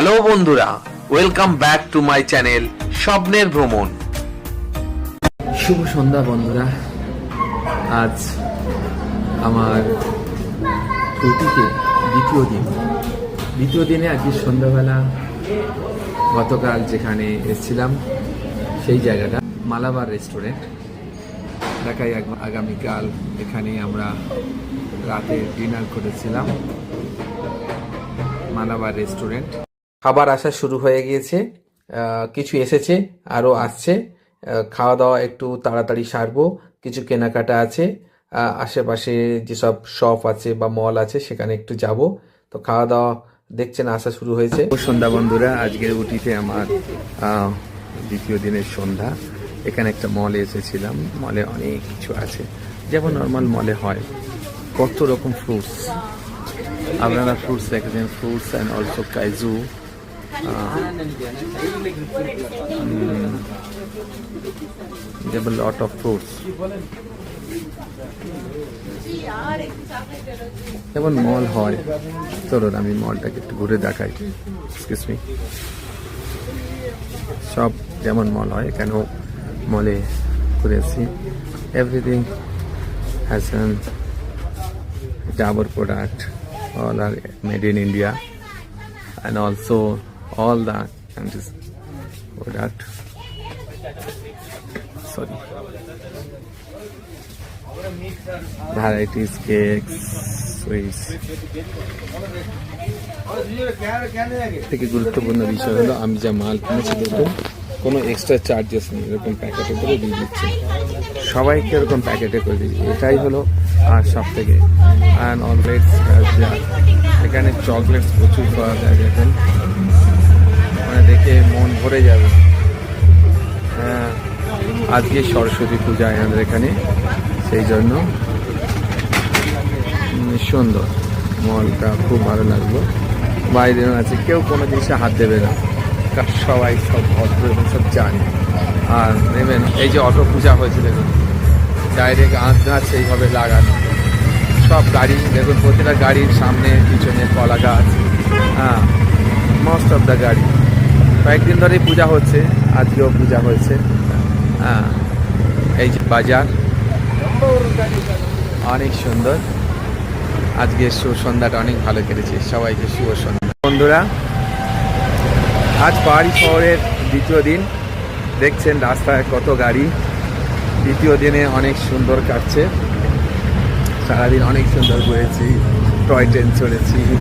Hello বন্ধুরা, welcome back to my channel স্বপ্নের ভ্রমণ। শুভ সন্ধ্যা বন্ধুরা। আজ আমার ছুটিতে দ্বিতীয় দিনে আজকে সন্ধ্যাবেলা গতকাল যেখানে এসেছিলাম সেই জায়গাটা মালাবার রেস্টুরেন্ট। দেখাই আগামীকাল এখানে আমরা রাতে ডিনার করেছিলাম মালাবার রেস্টুরেন্ট। খাবার আসা শুরু হয়ে গিয়েছে, কিছু এসেছে, আরও আসছে। খাওয়া দাওয়া একটু তাড়াতাড়ি সারবো, কিছু কেনাকাটা আছে, আশেপাশে যেসব শপ আছে বা মল আছে সেখানে একটু যাব। তো খাওয়া দাওয়া দেখছেন আসা শুরু হয়েছে। সন্ধ্যা বন্ধুরা, আজকের উটিতে আমার দ্বিতীয় দিনের সন্ধ্যা। এখানে একটা মলে এসেছিলাম। মলে অনেক কিছু আছে, যেমন নর্মাল মলে হয়। কত রকম ফ্রুটস, আপনারা ফ্রুটস দেখেছেন, ফ্রুটস অ্যান্ড অলসো কাজু। There are a lot of fruits. যেমন মল হয়, চলুন আমি মলটাকে একটু ঘুরে দেখাই। Excuse me. সব যেমন মল হয় এখানেও মলে ঘুরেছি। Everything has an Dabur product, all are made in India, and also all the countries product. Sorry. Varieties, cakes, sweets. থেকে গুরুত্বপূর্ণ বিষয় হলো আমি যা মাল কিনেছি দেখুন, কোনো এক্সট্রা চার্জেস নেই, এরকম প্যাকেটে করে দিয়ে দিচ্ছে। সবাইকে এরকম প্যাকেটে করে দিচ্ছে, এটাই হলো আর সব থেকে। অ্যান্ড অলওয়েজ এখানে চকলেটস প্রচুর পাওয়া যায়, দেখেন, মানে দেখে মন ভরে যাবে। হ্যাঁ, আজকে সরস্বতী পূজা আমাদের এখানে, সেই জন্য সুন্দর মলটা খুব ভালো লাগলো। বাইরেও আছে, কেউ কোনো জিনিসে হাত দেবে না, সবাই সব ভদ্র এবং সব জানে। আর নেবেন এই যে অটো পূজা হয়েছে দেখুন, ডাইরেক্ট গাছ এইভাবে লাগানো, সব গাড়ি দেখুন, প্রতিটা গাড়ির সামনে পিছনে কলা গাছ। হ্যাঁ, মোস্ট অফ দ্য গাড়ি। কয়েকদিন ধরেই পূজা হচ্ছে, আজকেও পূজা হয়েছে। হ্যাঁ, এই যে বাজার অনেক সুন্দর। আজকে সন্ধ্যাটা অনেক ভালো কেটেছে। সবাইকে শুভ সন্ধ্যা বন্ধুরা। আজ পাহাড়ি শহরের দ্বিতীয় দিন, দেখছেন রাস্তায় কত গাড়ি। দ্বিতীয় দিনে অনেক সুন্দর কাটছে, সারাদিন অনেক সুন্দর ঘুরেছি, টয় ট্রেন চড়েছি।